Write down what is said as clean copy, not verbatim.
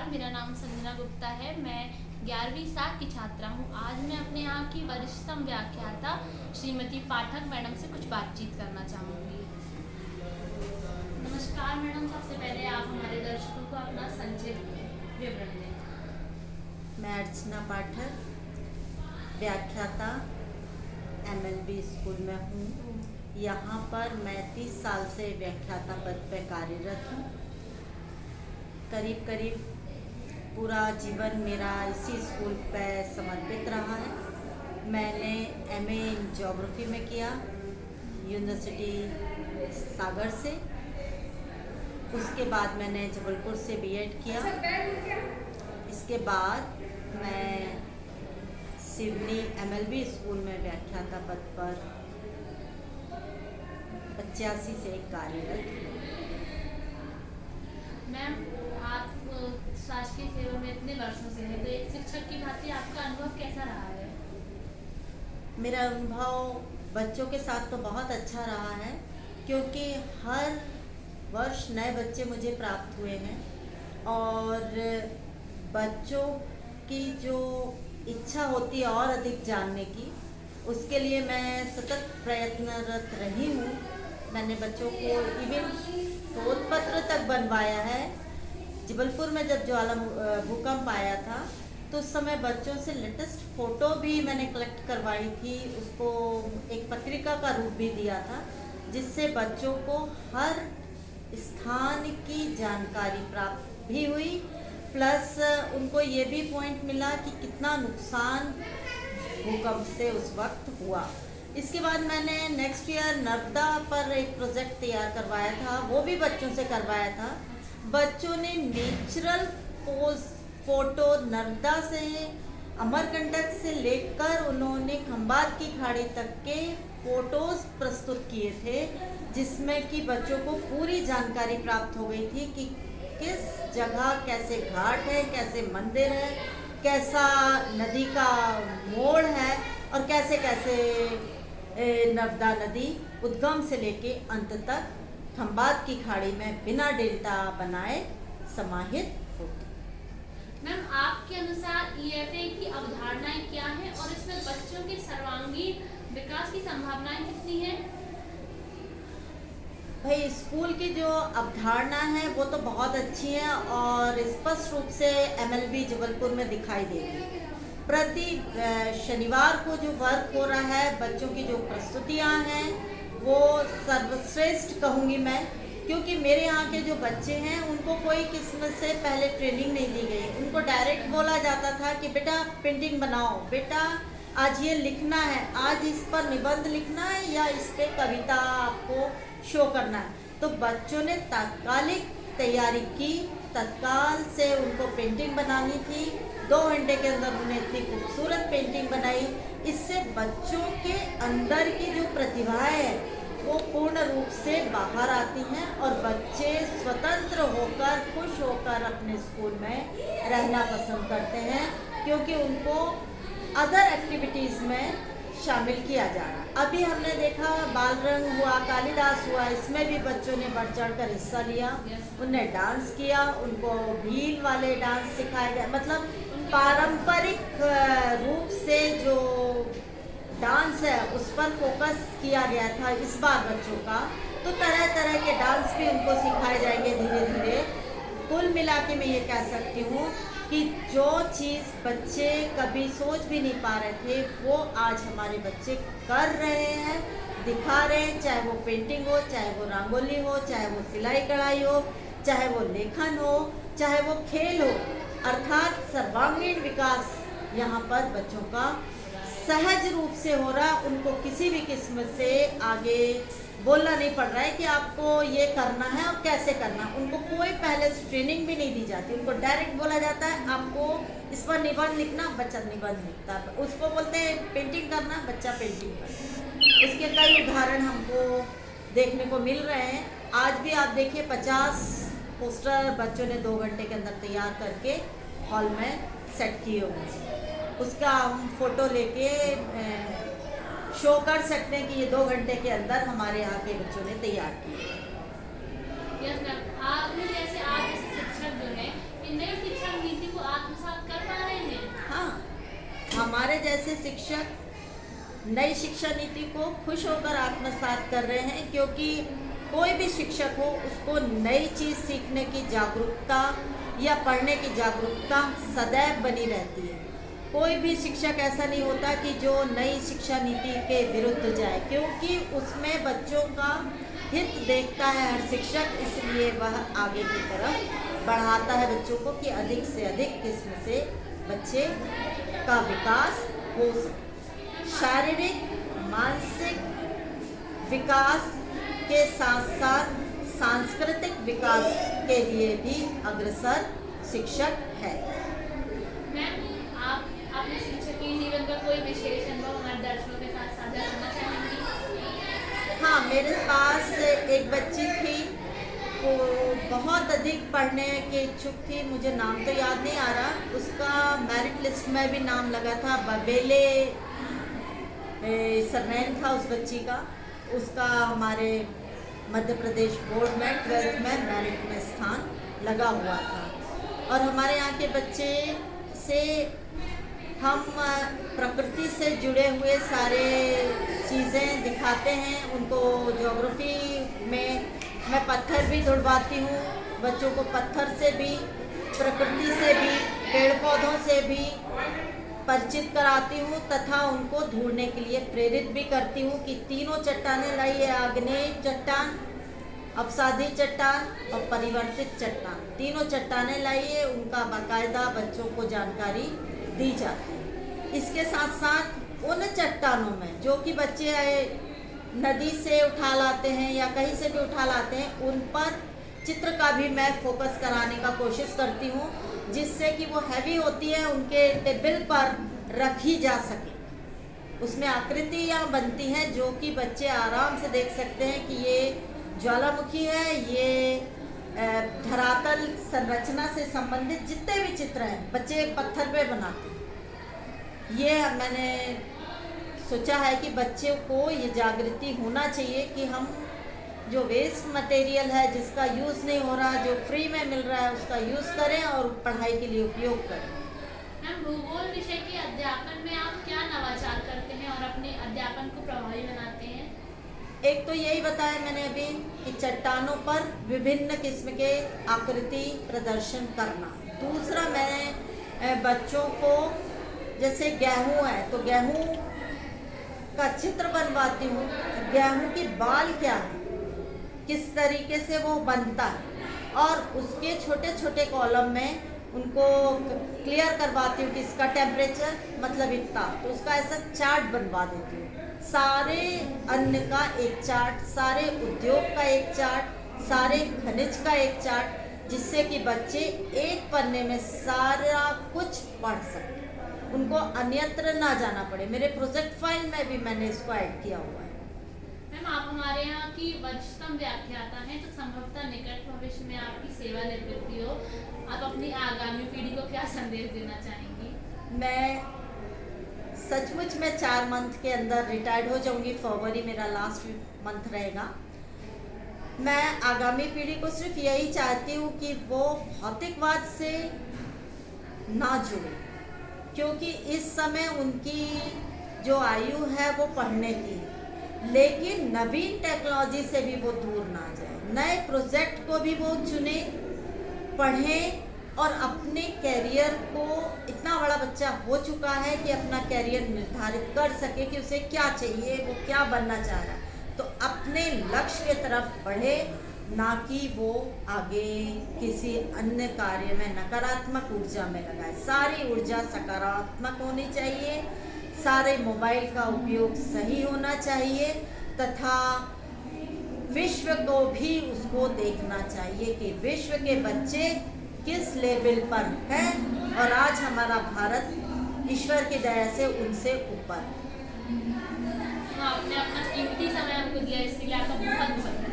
नमस्कार, मेरा नाम संजना गुप्ता है। मैं 11वीं साख की छात्रा हूँ। आज मैं अपने यहाँ की वरिष्ठतम व्याख्याता श्रीमती पाठक मैडम से कुछ बातचीत करना चाहूँगी। नमस्कार मैडम, सबसे पहले आप हमारे दर्शकों को अपना संक्षिप्त विवरण दें। मैं अर्चना पाठक, व्याख्याता MLB स्कूल में हूँ। यहाँ पर मैं 30 साल से व्याख्याता पद पर कार्यरत हूँ। करीब पूरा जीवन मेरा इसी स्कूल पर समर्पित रहा है। मैंने MA इन ज्योग्राफी में किया यूनिवर्सिटी सागर से। उसके बाद मैंने जबलपुर से B.Ed किया। इसके बाद मैं सिडनी MLB स्कूल में व्याख्याता पद पर 85 से कार्यरत हूँ। मैम, आप शासकीय सेवा में इतने वर्षों से हैं, तो एक शिक्षक की भांति आपका अनुभव कैसा रहा है? मेरा अनुभव बच्चों के साथ तो बहुत अच्छा रहा है, क्योंकि हर वर्ष नए बच्चे मुझे प्राप्त हुए हैं और बच्चों की जो इच्छा होती है और अधिक जानने की, उसके लिए मैं सतत प्रयत्नरत रही हूँ। मैंने बच्चों को इवन शोध पत्र तक बनवाया है। जबलपुर में जब भूकंप आया था तो उस समय बच्चों से लेटेस्ट फ़ोटो भी मैंने कलेक्ट करवाई थी, उसको एक पत्रिका का रूप भी दिया था, जिससे बच्चों को हर स्थान की जानकारी प्राप्त भी हुई, प्लस उनको ये भी पॉइंट मिला कि कितना नुकसान भूकंप से उस वक्त हुआ। इसके बाद मैंने नेक्स्ट ईयर नर्मदा पर एक प्रोजेक्ट तैयार करवाया था, वो भी बच्चों से करवाया था। बच्चों ने नेचुरल पोज फोटो नर्मदा से, अमरकंटक से लेकर उन्होंने खंबात की खाड़ी तक के फोटोज प्रस्तुत किए थे, जिसमें कि बच्चों को पूरी जानकारी प्राप्त हो गई थी कि किस जगह कैसे घाट है, कैसे मंदिर है, कैसा नदी का मोड़ है और कैसे कैसे नर्मदा नदी उद्गम से लेके अंत तक खंबात की खाड़ी में बिना डेल्टा बनाए समाहित होती। मैम, आपके अनुसार EFA की अवधारणाएं क्या हैं और इसमें बच्चों के सर्वांगीण विकास की संभावनाएं कितनी हैं? भाई, स्कूल की जो अवधारणा है वो तो बहुत अच्छी है और स्पष्ट रूप से MLB जबलपुर में दिखाई देती है। प्रति शनिवार को जो वर्क हो रहा है, बच्चों की जो प्रस्तुतियां हैं, वो सर्वश्रेष्ठ कहूँगी मैं, क्योंकि मेरे यहाँ के जो बच्चे हैं उनको कोई किस्म से पहले ट्रेनिंग नहीं दी गई। उनको डायरेक्ट बोला जाता था कि बेटा पेंटिंग बनाओ, बेटा आज ये लिखना है, आज इस पर निबंध लिखना है या इस पे कविता आपको शो करना है। तो बच्चों ने तात्कालिक तैयारी की, तत्काल से उनको पेंटिंग बनानी थी। 2 घंटे के अंदर उन्हें इतनी खूबसूरत पेंटिंग बनाई। इससे बच्चों के अंदर की जो प्रतिभाएं हैं वो पूर्ण रूप से बाहर आती हैं और बच्चे स्वतंत्र होकर, खुश होकर अपने स्कूल में रहना पसंद करते हैं, क्योंकि उनको अदर एक्टिविटीज़ में शामिल किया जा रहा है। अभी हमने देखा बाल रंग हुआ, कालिदास हुआ, इसमें भी बच्चों ने बढ़ चढ़ कर हिस्सा लिया। उनने डांस किया, उनको भील वाले डांस सिखाए गए, मतलब पारंपरिक रूप से जो डांस है उस पर फोकस किया गया था इस बार बच्चों का। तो तरह तरह के डांस भी उनको सिखाए जाएंगे धीरे धीरे। कुल मिला के मैं ये कह सकती हूँ कि जो चीज़ बच्चे कभी सोच भी नहीं पा रहे थे वो आज हमारे बच्चे कर रहे हैं, दिखा रहे हैं। चाहे वो पेंटिंग हो, चाहे वो रंगोली हो, चाहे वो सिलाई कढ़ाई हो, चाहे वो लेखन हो, चाहे वो खेल हो, अर्थात सर्वांगीण विकास यहाँ पर बच्चों का सहज रूप से हो रहा। उनको किसी भी किस्म से आगे बोलना नहीं पड़ रहा है कि आपको ये करना है और कैसे करना। उनको कोई पहले से ट्रेनिंग भी नहीं दी जाती, उनको डायरेक्ट बोला जाता है आपको इस पर निबंध लिखना, बच्चा निबंध लिखता है। उसको बोलते हैं पेंटिंग करना, बच्चा पेंटिंग करता। उसके कई उदाहरण हमको देखने को मिल रहे हैं। आज भी आप देखिए 50 पोस्टर बच्चों ने 2 घंटे के अंदर तैयार करके हॉल में सेट किए हुए हैं। उसका हम फोटो लेके शो कर सकते हैं कि ये 2 घंटे के अंदर हमारे यहाँ के बच्चों ने तैयार किए। यस मैम, आपने जैसे आप जैसे शिक्षक जो है, इन नए शिक्षक जैसे शिक्षक नई शिक्षा नीति को खुश होकर आत्मसात कर रहे हैं, क्योंकि कोई भी शिक्षक हो उसको नई चीज़ सीखने की जागरूकता या पढ़ने की जागरूकता सदैव बनी रहती है। कोई भी शिक्षक ऐसा नहीं होता कि जो नई शिक्षा नीति के विरुद्ध जाए, क्योंकि उसमें बच्चों का हित देखता है हर शिक्षक, इसलिए वह आगे की तरफ बढ़ाता है बच्चों को कि अधिक से अधिक किस्म से बच्चे का विकास हो सके। शारीरिक मानसिक विकास के साथ साथ सांस्कृतिक विकास के लिए भी अग्रसर शिक्षक है। मैम, आप अपने शिक्षकीय जीवन का कोई विशेष अनुभव हमारे दर्शकों के साथ साझा करना चाहेंगी? हाँ, मेरे पास एक बच्ची थी, वो बहुत अधिक पढ़ने के इच्छुक थी, मुझे नाम तो याद नहीं आ रहा, उसका मेरिट लिस्ट में भी नाम लगा था, बबेले सरनेम था उस बच्ची का। उसका हमारे मध्य प्रदेश बोर्ड में 12th में मेरिट में स्थान लगा हुआ था। और हमारे यहाँ के बच्चे से हम प्रकृति से जुड़े हुए सारे चीज़ें दिखाते हैं उनको। ज्योग्राफी में मैं पत्थर भी ढूंढवाती हूँ, बच्चों को पत्थर से भी, प्रकृति से भी, पेड़ पौधों से भी परिचित कराती हूँ तथा उनको ढूंढने के लिए प्रेरित भी करती हूँ कि तीनों चट्टानें लाइए, आग्नेय चट्टान, अवसादी चट्टान और परिवर्तित चट्टान, तीनों चट्टानें लाइए। उनका बाकायदा बच्चों को जानकारी दी जाती है। इसके साथ साथ उन चट्टानों में जो कि बच्चे नदी से उठा लाते हैं या कहीं से भी उठा लाते हैं, उन पर चित्र का भी मैं फोकस कराने का कोशिश करती हूँ, जिससे कि वो हैवी होती है, उनके टेबल पर रखी जा सके। उसमें आकृतियाँ बनती हैं जो कि बच्चे आराम से देख सकते हैं कि ये ज्वालामुखी है, ये धरातल संरचना से संबंधित जितने भी चित्र हैं बच्चे पत्थर पे बनाते हैं। ये मैंने सोचा है कि बच्चों को ये जागृति होना चाहिए कि हम जो वेस्ट मटेरियल है, जिसका यूज़ नहीं हो रहा, जो फ्री में मिल रहा है, उसका यूज़ करें और पढ़ाई के लिए उपयोग करें। मैम, भूगोल विषय के अध्यापन में आप क्या नवाचार करते हैं और अपने अध्यापन को प्रभावी बनाते हैं? एक तो यही बताया मैंने अभी कि चट्टानों पर विभिन्न किस्म के आकृति प्रदर्शन करना। दूसरा, मैंने बच्चों को जैसे गेहूँ है तो गेहूँ का चित्र बनवाती हूँ, गेहूँ की बाल क्या है, किस तरीके से वो बनता है, और उसके छोटे छोटे कॉलम में उनको क्लियर करवाती हूँ कि इसका टेम्परेचर मतलब इतना, तो उसका ऐसा चार्ट बनवा देती हूँ। सारे अन्न का एक चार्ट, सारे उद्योग का एक चार्ट, सारे खनिज का एक चार्ट, जिससे कि बच्चे एक पन्ने में सारा कुछ पढ़ सकें, उनको अन्यत्र ना जाना पड़े। मेरे प्रोजेक्ट फाइल में भी मैंने इसको ऐड किया हुआ है। मैम, आप हमारे यहाँ की वरिष्ठतम व्याख्याता हैं, तो संभवतः निकट भविष्य में आपकी सेवानिवृत्ति हो, आप अपनी आगामी पीढ़ी को क्या संदेश देना चाहेंगी? मैं सचमुच में 4 मंथ के अंदर रिटायर्ड हो जाऊंगी। फरवरी मेरा लास्ट मंथ रहेगा। मैं आगामी पीढ़ी को सिर्फ यही चाहती हूँ कि वो भौतिकवाद से ना जुड़े, क्योंकि इस समय उनकी जो आयु है वो पढ़ने की है, लेकिन नवीन टेक्नोलॉजी से भी वो दूर ना जाए। नए प्रोजेक्ट को भी वो चुने, पढ़ें और अपने कैरियर को, इतना बड़ा बच्चा हो चुका है कि अपना कैरियर निर्धारित कर सके कि उसे क्या चाहिए, वो क्या बनना चाह रहा है, तो अपने लक्ष्य की तरफ बढ़े, ना कि वो आगे किसी अन्य कार्य में नकारात्मक ऊर्जा में लगाए। सारी ऊर्जा सकारात्मक होनी चाहिए, सारे मोबाइल का उपयोग सही होना चाहिए तथा विश्व को भी उसको देखना चाहिए कि विश्व के बच्चे किस लेवल पर हैं, और आज हमारा भारत ईश्वर की दया से उनसे ऊपर। आपने अपना कीमती समय हमको दिया, इसके लिए आपका बहुत बहुत